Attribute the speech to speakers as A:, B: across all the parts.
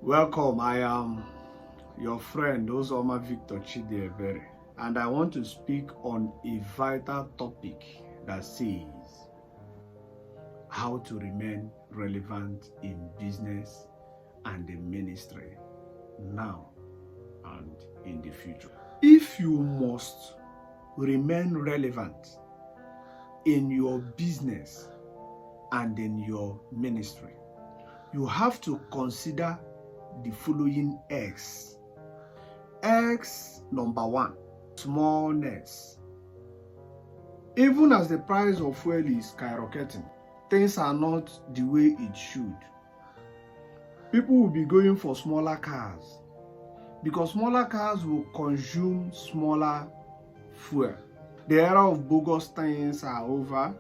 A: Welcome, I am your friend Ozoma Victor Chidiebere, and I want to speak on a vital topic that says how to remain relevant in business and in ministry now and in the future. If you must remain relevant in your business and in your ministry, you have to consider the following X. X number 1, smallness. Even as the price of fuel is skyrocketing, things are not the way it should. People will be going for smaller cars because smaller cars will consume smaller fuel. The era of bogus things are over.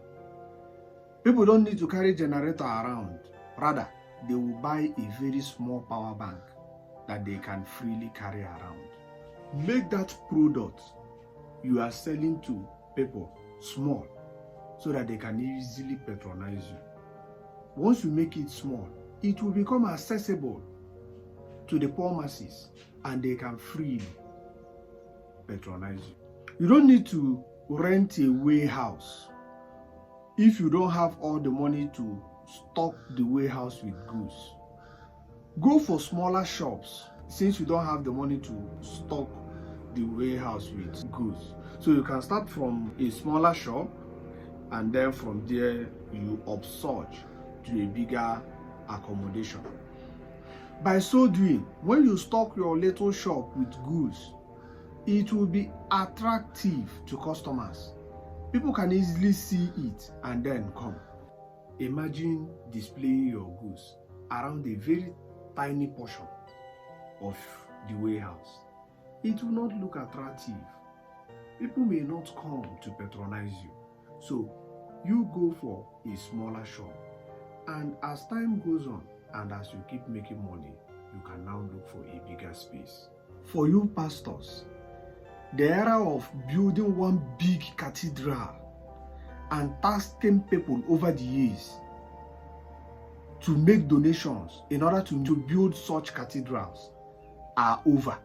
A: People don't need to carry generator around. Rather, they will buy a very small power bank that they can freely carry around. Make that product you are selling to people small so that they can easily patronize you. Once you make it small, it will become accessible to the poor masses and they can freely patronize you. You don't need to rent a warehouse if you don't have all the money to stock the warehouse with goods. Go for smaller shops since you don't have the money to stock the warehouse with goods. So you can start from a smaller shop and then from there you upsurge to a bigger accommodation. By so doing, when you stock your little shop with goods, it will be attractive to customers. People can easily see it and then come. Imagine displaying your goods around a very tiny portion of the warehouse. It will not look attractive. People may not come to patronize you. So you go for a smaller shop. And as time goes on and as you keep making money, you can now look for a bigger space. For you pastors, the era of building one big cathedral and tasking people over the years to make donations in order to build such cathedrals are over.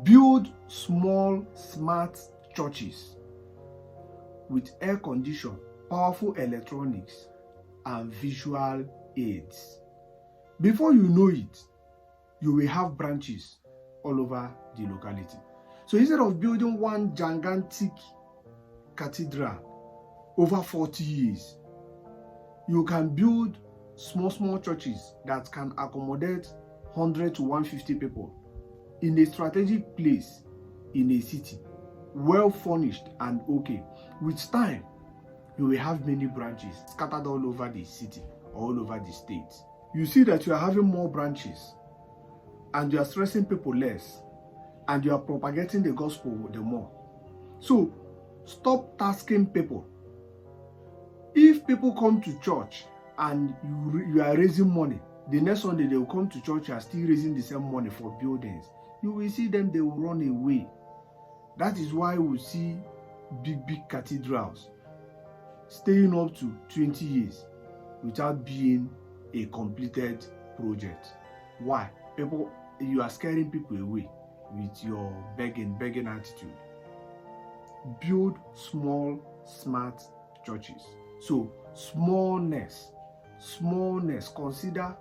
A: Build small, smart churches with air condition, powerful electronics, and visual aids. Before you know it, you will have branches all over the locality. So instead of building one gigantic cathedral over 40 years, you can build small churches that can accommodate 100 to 150 people in a strategic place in a city, well furnished and okay. With time, you will have many branches scattered all over the city, all over the state. You see that you are having more branches and you are stressing people less and you are propagating the gospel the more. So stop tasking people. If people come to church and you are raising money, the next Sunday they will come to church and still raising the same money for buildings. You will see them, they will run away. That is why we see big cathedrals staying up to 20 years without being a completed project. Why? You are scaring people away with your begging attitude. Build small, smart churches. So smallness, consider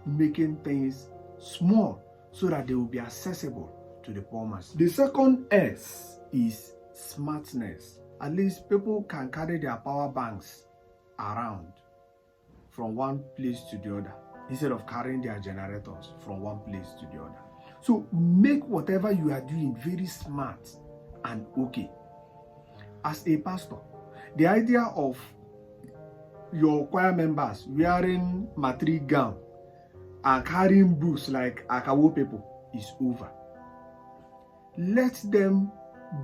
A: making things small so that they will be accessible to the poor masses. The second S is smartness. At least people can carry their power banks around from one place to the other instead of carrying their generators from one place to the other. So make whatever you are doing very smart and okay. As a pastor, the idea of your choir members wearing matric gown and carrying books like Akawo people is over. Let them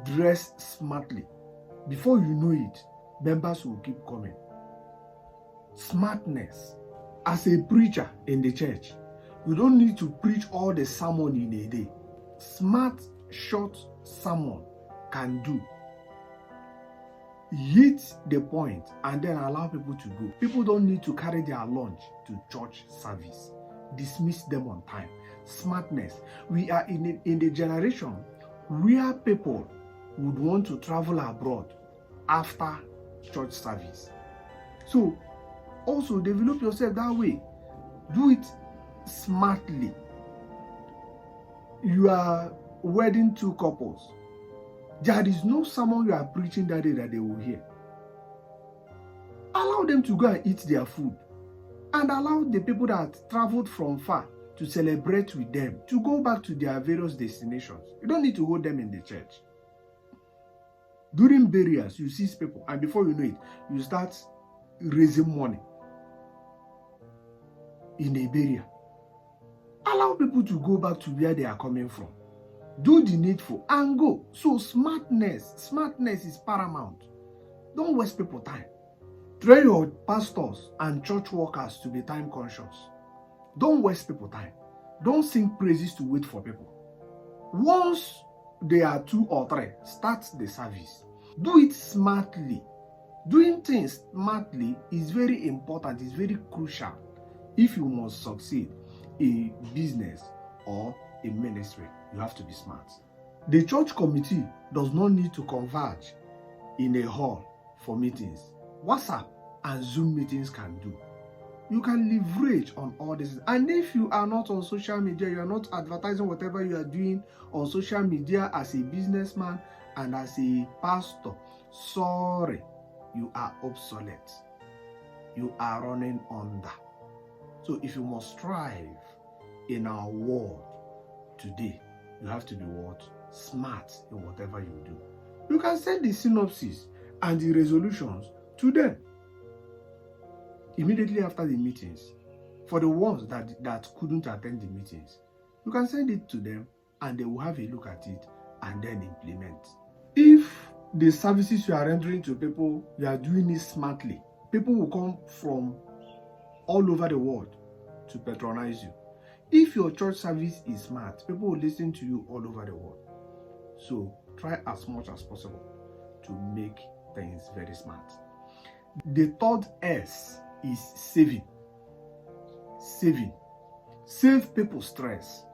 A: dress smartly. Before you know it, members will keep coming. Smartness. As a preacher in the church, you don't need to preach all the sermon in a day. Smart, short sermon can do. Hit the point and then allow people to go. People don't need to carry their lunch to church service. dismiss them on time. Smartness. We are in the generation where people would want to travel abroad after church service. So also develop yourself that way. Do it smartly. You are wedding two couples. There is no sermon you are preaching that day that they will hear. Allow them to go and eat their food, and allow the people that traveled from far to celebrate with them to go back to their various destinations. You don't need to hold them in the church. During burials, you see people, and before you know it, you start raising money in a burial. Allow people to go back to where they are coming from. Do the needful and go. So smartness is paramount. Don't waste people time. Train your pastors and church workers to be time conscious. Don't waste people time. Don't sing praises to wait for people. Once they are 2 or 3, start the service. Do it smartly. Doing things smartly is very important, is very crucial if you must succeed in business or in ministry. You have to be smart. The church committee does not need to converge in a hall for meetings. WhatsApp and Zoom meetings can do. You can leverage on all this. And if you are not on social media, you are not advertising whatever you are doing on social media as a businessman and as a pastor, sorry, you are obsolete. You are running under. So if you must strive in our world today, you have to be what? Smart in whatever you do. You can send the synopsis and the resolutions to them immediately after the meetings. For the ones that couldn't attend the meetings, you can send it to them and they will have a look at it and then implement. If the services you are rendering to people, you are doing it smartly, people will come from all over the world to patronize you. If your church service is smart, people will listen to you all over the world. So try as much as possible to make things very smart. The third S is saving. Saving. Save people stress.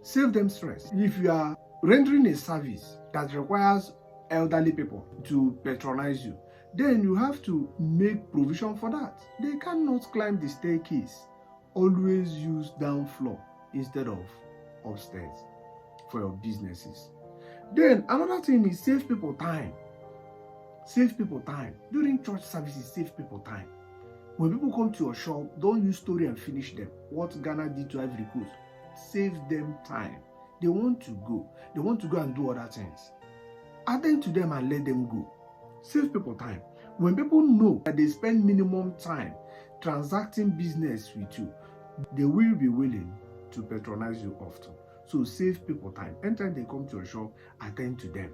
A: Save them stress. If you are rendering a service that requires elderly people to patronize you, then you have to make provision for that. They cannot climb the staircase. Always use down floor instead of upstairs for your businesses. Then another thing is save people time. Save people time. During church services, save people time. When people come to your shop, don't use story and finish them. What Ghana did to Ivory Coast. Save them time. They want to go. They want to go and do other things. Attend to them and let them go. Save people time. When people know that they spend minimum time transacting business with you, they will be willing to patronize you often. So save people time. Anytime they come to your shop, attend to them.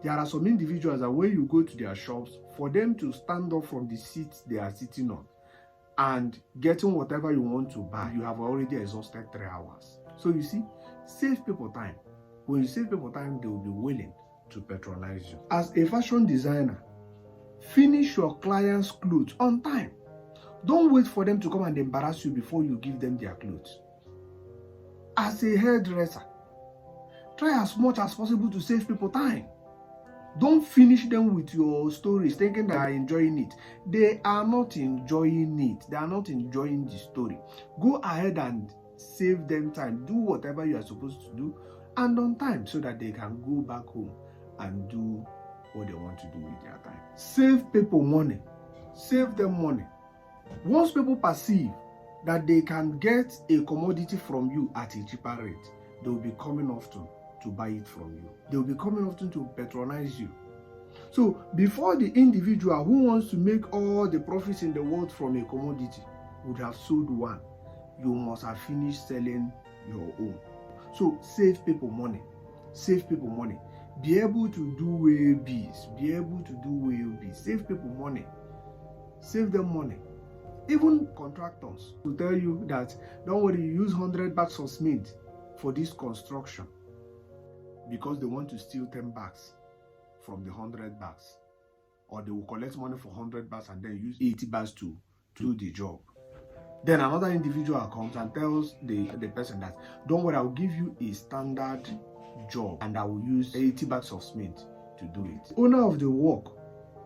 A: There are some individuals that when you go to their shops, for them to stand up from the seats they are sitting on and getting whatever you want to buy, you have already exhausted 3 hours. So you see, save people time. When you save people time, they will be willing to patronize you. As a fashion designer, finish your clients' clothes on time. Don't wait for them to come and embarrass you before you give them their clothes. As a hairdresser, try as much as possible to save people time. Don't finish them with your stories thinking that they are enjoying it. They are not enjoying it. They are not enjoying the story. Go ahead and save them time. Do whatever you are supposed to do and on time so that they can go back home and do what they want to do with their time. Save people money. Save them money. Once people perceive that they can get a commodity from you at a cheaper rate, they will be coming often to buy it from you. They will be coming often to patronize you. So before the individual who wants to make all the profits in the world from a commodity would have sold one, you must have finished selling your own. So save people money. Save people money. Be able to do WABs. Be able to do WABs. Save people money. Save them money. Even contractors will tell you that, don't worry, you use 100 bags of cement for this construction because they want to steal 10 bags from the 100 bags. Or they will collect money for 100 bags and then use 80 bags to do the job. Then another individual comes and tells the person that, don't worry, I'll give you a standard job and I will use 80 bags of cement to do it. Owner of the work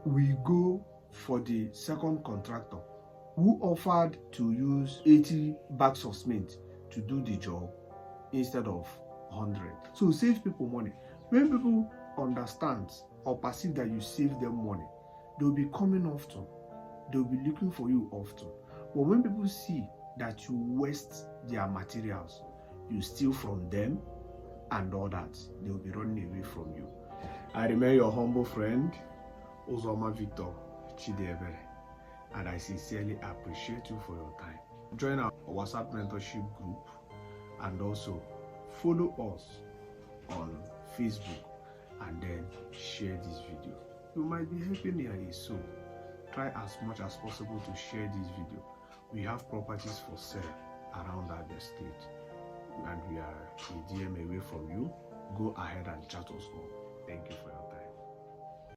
A: will go for the second contractor who offered to use 80 bags of cement to do the job instead of 100. So save people money. When people understand or perceive that you save them money, they'll be coming often. They'll be looking for you often. But when people see that you waste their materials, you steal from them and all that, they'll be running away from you. I remain your humble friend, Uzoma Victor Chidiebere, and I sincerely appreciate you for your time. Join our WhatsApp mentorship group and also follow us on Facebook and then share this video. You might be helping me a soul. Try as much as possible to share this video. We have properties for sale around our estate and we are a DM away from you. Go ahead and chat us up.